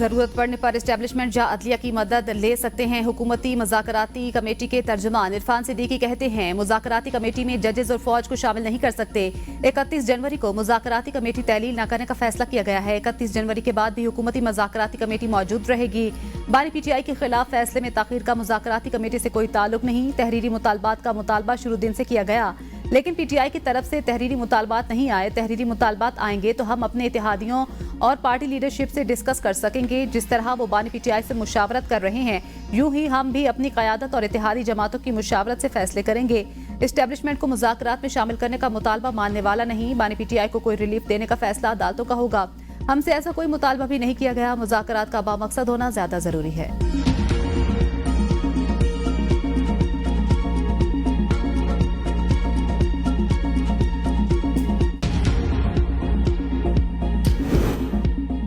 जरूरत पड़ने पर एस्टेब्लिशमेंट या अदलिया की मदद ले सकते हैं। हुकूमती मुज़ाकराती कमेटी के तर्जुमान इरफान सिद्दीकी कहते हैं, मुज़ाकराती कमेटी में जजेस और फौज को शामिल नहीं कर सकते। 31 जनवरी को मुज़ाकराती कमेटी तहलील न करने का फैसला किया गया है। 31 जनवरी के बाद भी हुकूमती मुज़ाकराती कमेटी मौजूद रहेगी। बानी PTI के खिलाफ फैसले में ताख़ीर का मुज़ाकराती कमेटी से कोई ताल्लुक नहीं। तहरीरी मुतालबात का मुतालबा शुरू दिन से किया गया, लेकिन PTI की तरफ से तहरीरी मुतालबात नहीं आए। तहरीरी मुतालबात आएंगे तो हम अपने इत्तेहादियों और पार्टी लीडरशिप से डिस्कस कर सकेंगे। जिस तरह वो बानी PTI से मुशावरत कर रहे हैं, यूं ही हम भी अपनी क़यादत और इत्तेहादी जमातों की मुशावरत से फैसले करेंगे। एस्टेब्लिशमेंट को मुज़ाकरात में शामिल करने का मुतालबा मानने वाला नहीं। बानी PTI को कोई रिलीफ देने का फैसला अदालतों का होगा। हमसे ऐसा कोई मुतालबा भी नहीं किया गया। मुज़ाकरात का बामकसद होना ज्यादा जरूरी है।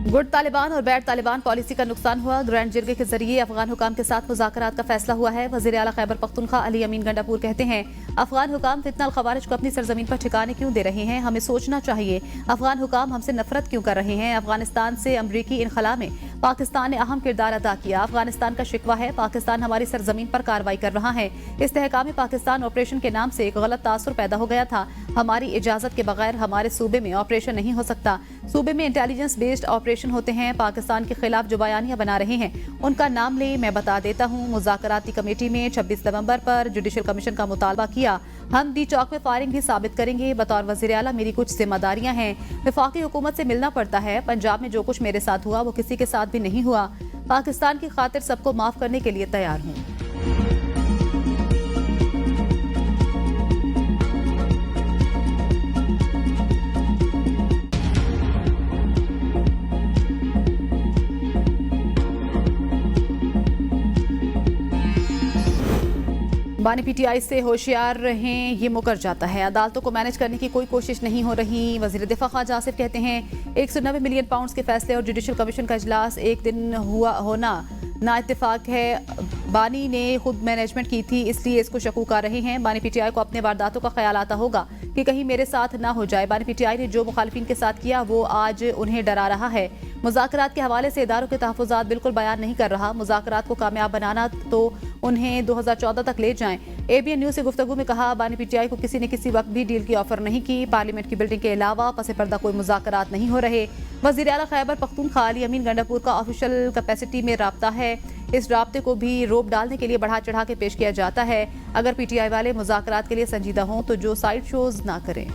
गुड तालिबान और बैड तालिबान पॉलिसी का नुकसान हुआ। ग्रैंड जिरगे के जरिए अफगान हुकाम के साथ मुज़ाकरात का फैसला हुआ है। वज़ीर आला खैबर पख्तूनख्वा अली अमीन गंडापुर कहते हैं, अफगान हुकाम फितना अल खवारिज को अपनी सरजमीन पर ठिकाने क्यों दे रहे हैं, हमें सोचना चाहिए। अफगान हुकाम हमसे नफरत क्यों कर रहे हैं। अफगानिस्तान से अमरीकी इनखला में पाकिस्तान ने अहम किरदार अदा किया। अफगानिस्तान का शिकवा है, पाकिस्तान हमारी सरजमीन पर कार्रवाई कर रहा है। इस्तेहकाम पाकिस्तान ऑपरेशन के नाम से एक गलत तासुर पैदा हो गया था। हमारी इजाजत के बगैर हमारे सूबे में ऑपरेशन नहीं हो सकता। सूबे में इंटेलिजेंस बेस्ड ऑपरेशन होते हैं। पाकिस्तान के खिलाफ जो बयानियां बना रहे हैं उनका नाम ले, मैं बता देता हूं। मुज़ाकराती कमेटी में 26 नवंबर पर जुडिशल कमीशन का मुतालबा किया। हम डी चौक में फायरिंग भी साबित करेंगे। बतौर वज़ीर आला मेरी कुछ जिम्मेदारियां हैं। वफाकी हुकूमत से मिलना पड़ता है। पंजाब में जो कुछ मेरे साथ हुआ वो किसी के साथ भी नहीं हुआ। पाकिस्तान की खातिर सबको माफ करने के लिए तैयार हूं। बानी PTI से होशियार रहें, ये मुकर जाता है। अदालतों को मैनेज करने की कोई कोशिश नहीं हो रही। वज़ीर दिफा ख्वाजा आसिफ कहते हैं, 190 मिलियन पाउंड के फैसले और जुडिशल कमीशन का इजलास एक दिन होना ना इत्तेफाक है। बानी ने खुद मैनेजमेंट की थी, इसलिए इसको शकूक आ रहे हैं। बानी PTI को अपने वारदातों का ख्याल आता होगा कि कहीं मेरे साथ ना हो जाए। बानी PTI ने जो मुखालिफिन के साथ किया वो आज उन्हें डरा रहा है। मुज़ाकरात के हवाले से इदारों के तहफ़्फ़ुज़ात बिल्कुल बयान नहीं कर रहा। मुज़ाकरात को कामयाब बनाना तो उन्हें 2014 तक ले जाएं। ABN न्यूज़ से गुफ्तगू में कहा, बानी PTI को किसी ने किसी वक्त भी डील की ऑफर नहीं की। पार्लियामेंट की बिल्डिंग के अलावा पसे पर्दा कोई मुज़ाकरात नहीं हो रहे। वज़ीर आला खैबर पख्तूनख्वा अली अमीन गंडापुर का ऑफिशियल कैपेसिटी में राब्ता है। इस राब्ते को भी रोब डालने के लिए बढ़ा चढ़ा के पेश किया जाता है। अगर PTI वाले मुज़ाकरात के लिए संजीदा हों तो जो साइड शोज ना करें।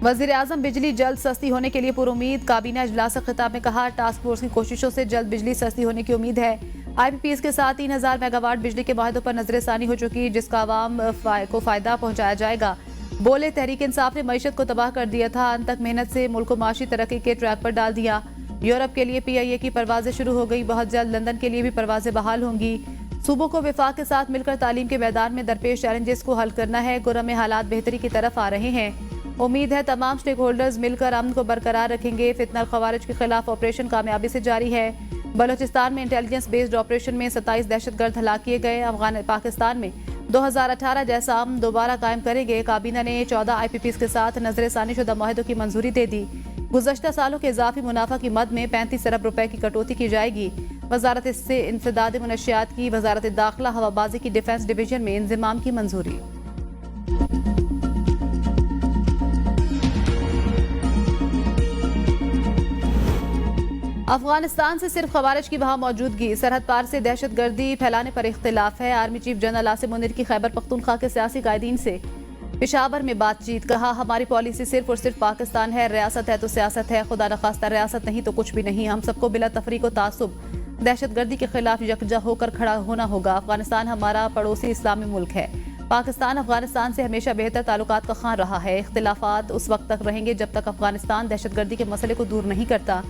वज़ीर आज़म बिजली जल्द सस्ती होने के लिए पुरुमीद। काबीना इजलास खिताब में कहा, टास्क फोर्स की कोशिशों से जल्द बिजली सस्ती होने की उम्मीद है। IPPs के साथ 3000 मेगावाट बिजली के माहिदों पर नजरसानी हो चुकी, जिसका आवाम को फायदा पहुंचाया जाएगा। बोले, तहरीक इंसाफ ने मईशत को तबाह कर दिया था, अंत तक मेहनत से मुल्क को माशी तरक्की के ट्रैक पर डाल दिया। यूरोप के लिए PIA की परवाजें शुरू हो गई। बहुत जल्द लंदन के लिए भी परवाजें बहाल होंगी। सूबों को विफाक के साथ मिलकर तालीम के मैदान में दरपेश चैलेंजेस को हल करना है। गुरम में हालात बेहतरी की तरफ आ रहे हैं। उम्मीद है तमाम स्टेक होल्डर्स मिलकर अमन को बरकरार रखेंगे। फितना खवारिज के खिलाफ ऑपरेशन कामयाबी से जारी है। बलोचिस्तान में इंटेलिजेंस बेस्ड ऑपरेशन में 27 दहशतगर्द हलाक किए गए। पाकिस्तान में 2018 जैसा अमन दोबारा कायम करेंगे। काबीना ने 14 IPPs के साथ नजरसानी शुदा माहिदों की मंजूरी दे दी। गुज़श्ता सालों के इजाफी मुनाफा की मद में 35 अरब रुपए की कटौती की जाएगी। वजारत से इंसदाद मुनशियात की वजारत दाखिला हवाबाजी की डिफेंस डिवीजन में इंजमाम की मंजूरी। अफगानिस्तान से सिर्फ खवारिज की वहां मौजूदगी, सरहद पार से दहशत गर्दी फैलाने पर इख्तिलाफ है। Army chief general Asim Munir की खैबर पख्तूनख्वा के सियासी कायदीन से पेशावर में बातचीत। कहा, हमारी पॉलिसी सिर्फ और सिर्फ पाकिस्तान है। रियासत है तो सियासत है, खुदा न खास्ता रियासत नहीं तो कुछ भी नहीं। हम सबको बिला तफरीक व तासुब दहशत गर्दी के खिलाफ यकजा होकर खड़ा होना होगा। अफगानिस्तान हमारा पड़ोसी इस्लामी मुल्क है। पाकिस्तान अफगानिस्तान से हमेशा बेहतर ताल्लुकात का खान रहा है। इख्तिलाफात उस वक्त तक रहेंगे जब तक अफगानिस्तान दहशत गर्दी के मसले को दूर नहीं करता।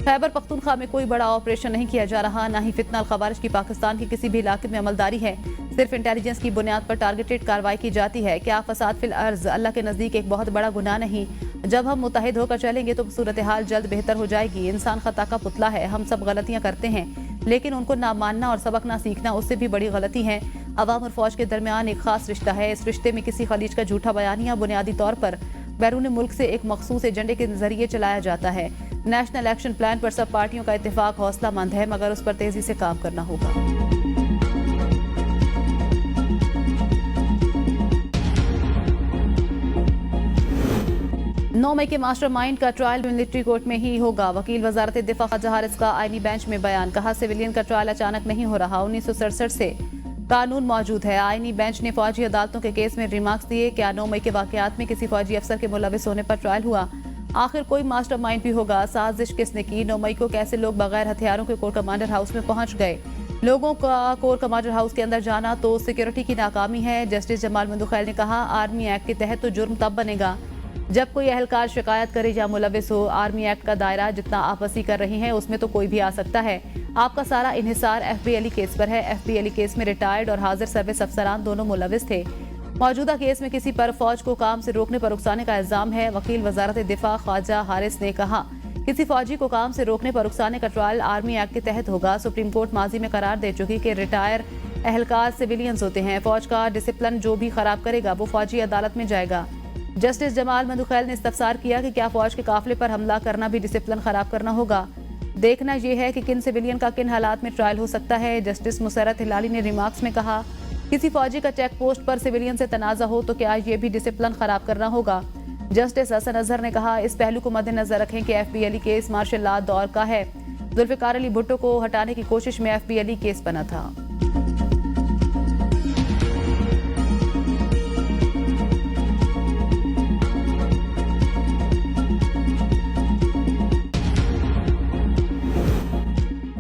खैबर पख्तूनख्वा में कोई बड़ा ऑपरेशन नहीं किया जा रहा, न ही फितना अल खवारिज की पाकिस्तान के किसी भी इलाके में अमलदारी है। सिर्फ इंटेलिजेंस की बुनियाद पर टारगेटेड कार्रवाई की जाती है। क्या फसाद फिल अर्ज अल्लाह के नज़दीक एक बहुत बड़ा गुनाह नहीं। जब हम मुत्तहिद होकर चलेंगे तो सूरत हाल जल्द बेहतर हो जाएगी। इंसान खता का पुतला है, हम सब गलतियां करते हैं, लेकिन उनको ना मानना और सबक ना सीखना उससे भी बड़ी गलती है। अवाम और फौज के दरमियान एक खास रिश्ता है। इस रिश्ते में किसी खलीज का झूठा बयानिया बुनियादी तौर पर बैरून मुल्क से एक मखसूस एजेंडे के जरिए चलाया जाता है। नेशनल एक्शन प्लान पर सब पार्टियों का इत्तेफाक हौसलामंद है, मगर उस पर तेजी से काम करना होगा। 9 मई के मास्टरमाइंड का ट्रायल मिलिट्री कोर्ट में ही होगा। वकील वजारत दिफा ख्वाजा हारिस का आईनी बेंच में बयान। कहा, सिविलियन का ट्रायल अचानक नहीं हो रहा, 1967 से कानून मौजूद है। आईनी बेंच ने फौजी अदालतों के केस में रिमार्क्स दिए। क्या 9 मई के वाकयात में किसी फौजी अफसर के मुलविस होने पर ट्रायल हुआ? आखिर कोई मास्टरमाइंड भी होगा। साजिश किसने की? 9 मई को कैसे लोग बगैर हथियारों के कोर कमांडर हाउस में पहुंच गए? लोगों का कोर कमांडर हाउस के अंदर जाना तो सिक्योरिटी की नाकामी है। जस्टिस जमाल मंदुखैल ने कहा, आर्मी एक्ट के तहत तो जुर्म तब बनेगा जब कोई अहलकार शिकायत करे या मुलविस हो। आर्मी एक्ट का दायरा जितना आप वसी कर रही हैं उसमें तो कोई भी आ सकता है। आपका सारा इन्हिसार FBLE केस पर है। FBLE केस में रिटायर्ड और हाजिर सर्विस अफसरान दोनों मुलविस थे। मौजूदा केस में किसी पर फौज को काम से रोकने पर उकसाने का इल्जाम है। वकील वजारत दिफा ख्वाजा हारिस ने कहा, किसी फौजी को काम से रोकने पर उकसाने का ट्रायल आर्मी एक्ट के तहत होगा। सुप्रीम कोर्ट माजी में करार दे चुकी कि रिटायर अहलकार सिविलियंस होते हैं। फौज का डिसिप्लिन जो भी खराब करेगा वो फौजी अदालत में जाएगा। जस्टिस जमाल मंदुखैल ने इस्तफसार किया कि क्या फौज के काफिले पर हमला करना भी डिसिप्लिन खराब करना होगा? देखना यह है कि किन सिविलियन का किन हालात में ट्रायल हो सकता है। जस्टिस मुसरत हिलाली ने रिमार्क्स में कहा, किसी फौजी का चेक पोस्ट पर सिविलियन से तनाजा हो तो क्या ये भी डिसिप्लिन खराब करना होगा? जस्टिस हसन अजहर ने कहा, इस पहलू को मद्देनजर रखें कि FBLE केस मार्शल लॉ दौर का है। जुल्फिकार अली भुट्टो को हटाने की कोशिश में FBLE केस बना था।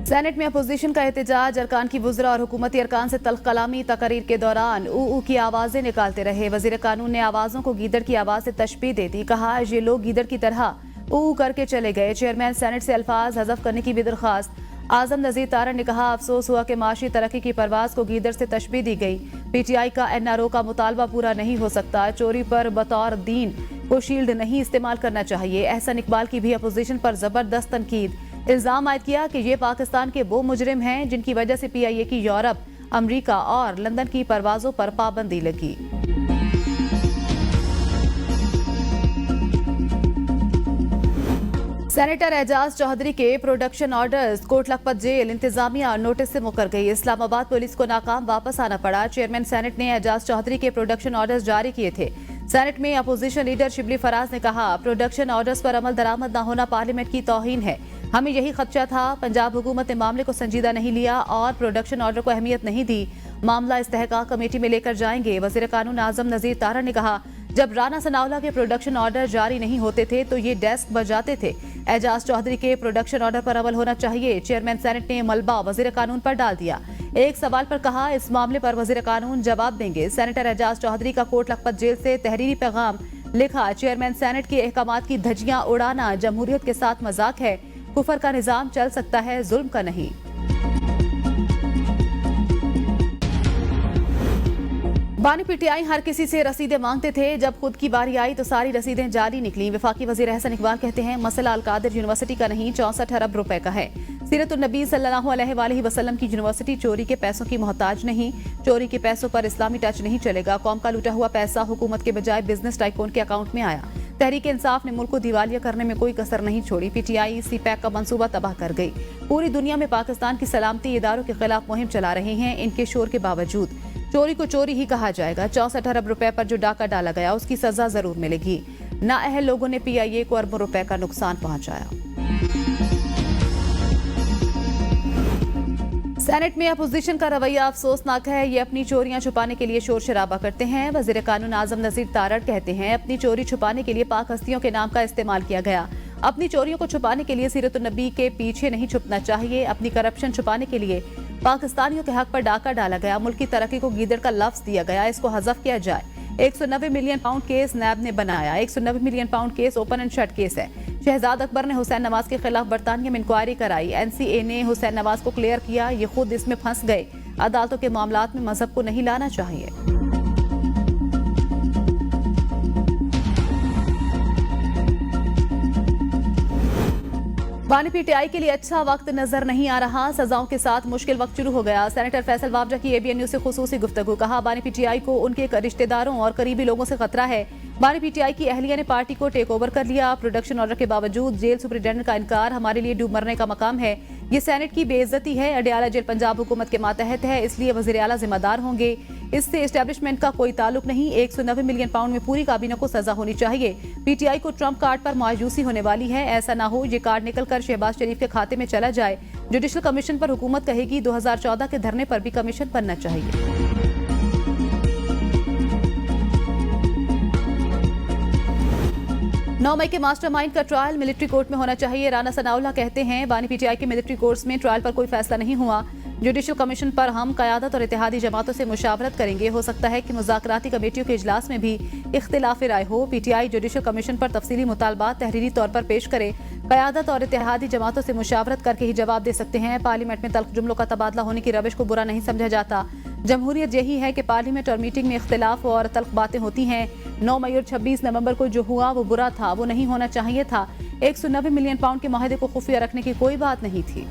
सेनेट में अपोजिशन का एहतजाज। अरकान की वुज़रा और हुकूमती अरकान से तल्ख कलामी तकरीर के दौरान ऊ की आवाजें निकालते रहे। वजीर कानून ने आवाजों को गीदड़ की आवाज से तशबीह दे दी। कहा, ये लोग गीदड़ की तरह ऊ करके चले गए। चेयरमैन सेनेट से अल्फाज हज़फ करने की भी दरख्वास्त। आजम नज़ीर तारण ने कहा, अफसोस हुआ कि माशी तरक्की की परवाज को गीदड़ से तशबीह दी गई। PTI का NRO का मुतालबा पूरा नहीं हो सकता। चोरी पर बतौर दीन को शील्ड नहीं इस्तेमाल करना चाहिए। एहसन इकबाल की भी अपोजिशन पर जबरदस्त तनकीद। इल्जाम आयद किया कि ये पाकिस्तान के वो मुजरिम हैं जिनकी वजह से PIA की यूरोप, अमेरिका और लंदन की परवाजों पर पाबंदी लगी। सेनेटर एजाज चौधरी के production orders Kot Lakhpat jail इंतजामिया नोटिस से मुकर गई। इस्लामाबाद पुलिस को नाकाम वापस आना पड़ा। चेयरमैन सेनेट ने एजाज चौधरी के प्रोडक्शन ऑर्डर्स जारी किए थे। सेनेट में अपोजिशन लीडर शिबली फराज ने कहा, प्रोडक्शन ऑर्डर्स पर अमल दरामद न होना पार्लियामेंट की तौहीन है। हमें यही खदशा था। पंजाब हुकूमत ने मामले को संजीदा नहीं लिया और प्रोडक्शन ऑर्डर को अहमियत नहीं दी। मामला इस्तेहकाक कमेटी में लेकर जाएंगे। वजीर कानून आजम नजीर तारण ने कहा, जब राना सनाउल्लाह के प्रोडक्शन ऑर्डर जारी नहीं होते थे तो ये डेस्क बजाते थे। एजाज चौधरी के प्रोडक्शन ऑर्डर पर अमल होना चाहिए। चेयरमैन सेनेट ने मलबा वजीर कानून पर डाल दिया। एक सवाल पर कहा, इस मामले पर वजीर कानून जवाब देंगे। सेनेटर एजाज चौधरी का कोट लखपत जेल से तहरीरी पैगाम लिखा, चेयरमैन सेनेट के अहकामात की धज्जियां उड़ाना जमहूरियत के साथ मजाक है। कुफर का निजाम चल सकता है, जुल्म का नहीं। बानी PTI हर किसी से रसीदें मांगते थे। जब खुद की बारी आई तो सारी रसीदें जाली निकली। वफाकी वजीर एहसन इकबाल कहते हैं, मसला अलकादिर यूनिवर्सिटी का नहीं, 64 अरब रुपए का है। सीरतुन नबी सल्लल्लाहु अलैहि वसल्लम की यूनिवर्सिटी चोरी के पैसों की मोहताज नहीं। चोरी के पैसों पर इस्लामी टच नहीं चलेगा। कौम का लूटा हुआ पैसा हुकूमत के बजाय बिजनेस टाइकून के अकाउंट में आया। तहरीक इंसाफ ने मुल्क को दिवालिया करने में कोई कसर नहीं छोड़ी। PTI CPAC का मंसूबा तबाह कर गई। पूरी दुनिया में पाकिस्तान की सलामती इदारों के खिलाफ मुहिम चला रहे हैं। इनके शोर के बावजूद चोरी को चोरी ही कहा जाएगा। 64 अरब रुपए पर जो डाका डाला गया उसकी सजा जरूर मिलेगी। नाअहल लोगों ने PIA को अरबों रुपए का नुकसान पहुंचाया। सेनेट में अपोजिशन का रवैया अफसोसनाक है। ये अपनी चोरियां छुपाने के लिए शोर शराबा करते हैं। वजीर कानून आजम नजीर तारण कहते हैं, अपनी चोरी छुपाने के लिए पाक हस्तियों के नाम का इस्तेमाल किया गया। अपनी चोरियों को छुपाने के लिए सीरतुन नबी के पीछे नहीं छुपना चाहिए। अपनी करप्शन छुपाने के लिए पाकिस्तानियों के हक पर डाका डाला गया। मुल्क की तरक्की को गीदड़ का लफ्ज दिया गया, इसको हज़फ किया जाए। 190 मिलियन पाउंड केस नैब ने बनाया। 190 million pound case open and shut case है। शहजाद अकबर ने हुसैन नवाज के खिलाफ बरतानिया में इंक्वायरी कराई। NCA ने हुसैन नवाज को क्लियर किया, ये खुद इसमें फंस गए। अदालतों के मामलात में मजहब को नहीं लाना चाहिए। बानी पीटीआई के लिए अच्छा वक्त नजर नहीं आ रहा, सजाओं के साथ मुश्किल वक्त शुरू हो गया। सेनेटर फैसल वाबजा की एबीएन न्यूज से खुसूसी गुफ्तगू, कहा बानी पीटीआई को उनके रिश्तेदारों और करीबी लोगों से खतरा है। बानी पीटीआई की अहलिया ने पार्टी को टेक ओवर कर लिया। प्रोडक्शन ऑर्डर के बावजूद जेल सुपरिटेंडेंट का इनकार हमारे लिए डूब मरने का मकाम है। ये सेनेट की बेइज्जती है। अडयाला जेल पंजाब हुकूमत के मातहत है, इसलिए वजीर आला जिम्मेदार होंगे। इससे एस्टेब्लिशमेंट का कोई ताल्लुक नहीं। 190 मिलियन पाउंड में पूरी काबीना को सजा होनी चाहिए। पीटीआई को ट्रंप कार्ड पर मायूसी होने वाली है। ऐसा ना हो ये कार्ड निकलकर शहबाज शरीफ के खाते में चला जाए। जुडिशल कमीशन पर हुकूमत कहेगी 2014 के धरने पर भी कमीशन बनना चाहिए। 9 मई के मास्टरमाइंड का ट्रायल मिलिट्री कोर्ट में होना चाहिए। राना सनाउल्लाह कहते हैं बानी पीटीआई के मिलिट्री कोर्ट्स में ट्रायल पर कोई फैसला नहीं हुआ। जुडिशल कमीशन पर हम क़यादत और इत्तेहादी जमातों से मुशावरत करेंगे। हो सकता है कि मुज़ाकराती कमेटियों के इजलास में भी इख्तिलाफ राय हो। पीटीआई जुडिशल कमीशन पर तफसीली मुतालबात तहरीरी तौर पर पेश करे। क़यादत और इत्तेहादी जमातों से मुशावरत करके ही जवाब दे सकते हैं। पार्लियामेंट में तल्ख जुमलों का तबादला होने की रविश को बुरा नहीं समझा जाता। जमहूरियत यही है कि पार्लियामेंट और मीटिंग में इख्तिलाफ और तल्ख बातें होती हैं। 9 मई और 26 नवंबर को जो हुआ वो बुरा था, वो नहीं होना चाहिए था। 190 मिलियन पाउंड के माहदे को खुफिया रखने की कोई बात नहीं थी।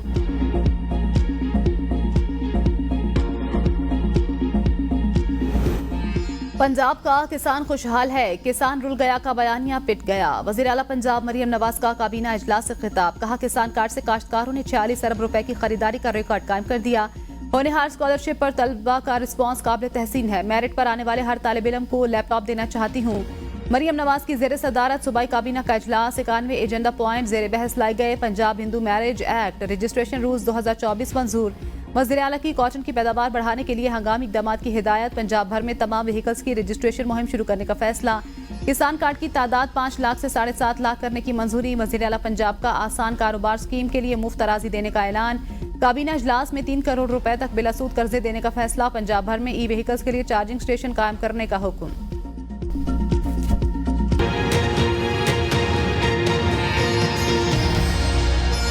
पंजाब का किसान खुशहाल है, किसान रुल गया का बयानिया पिट गया। वज़ीर आला पंजाब मरियम नवाज का काबीना इजलास से खिताब, कहा किसान कार्ड से काश्तकारों ने 46 अरब रुपए की खरीदारी का रिकॉर्ड कायम कर दिया। होनहार स्कॉलरशिप पर तलबा का रिस्पांस काबिल तहसीन है। मेरिट पर आने वाले हर तालिब इल्म को लैपटॉप देना चाहती हूँ। मरियम नवाज की ज़ेर सदारत सूबाई काबीना का इजलास। 91 एजेंडा पॉइंट ज़ेर बहस लाए गए। Punjab Hindu marriage act registration rules 2024 मंजूर। वज़ीर आला की कॉटन की पैदावार बढ़ाने के लिए हंगामी इक़दामात की हिदायत। पंजाब भर में तमाम व्हीकल्स की रजिस्ट्रेशन मुहिम शुरू करने का फैसला। किसान कार्ड की तादाद 5 लाख से 7.5 लाख करने की मंजूरी। वज़ीर आला पंजाब का आसान कारोबार स्कीम के लिए मुफ्त अराजी देने का ऐलान। काबीना इजलास में 3 करोड़ रुपए तक बिलासूद कर्जे देने का फैसला। पंजाब भर में ई व्हीकल्स के लिए चार्जिंग स्टेशन कायम करने का हुक्म।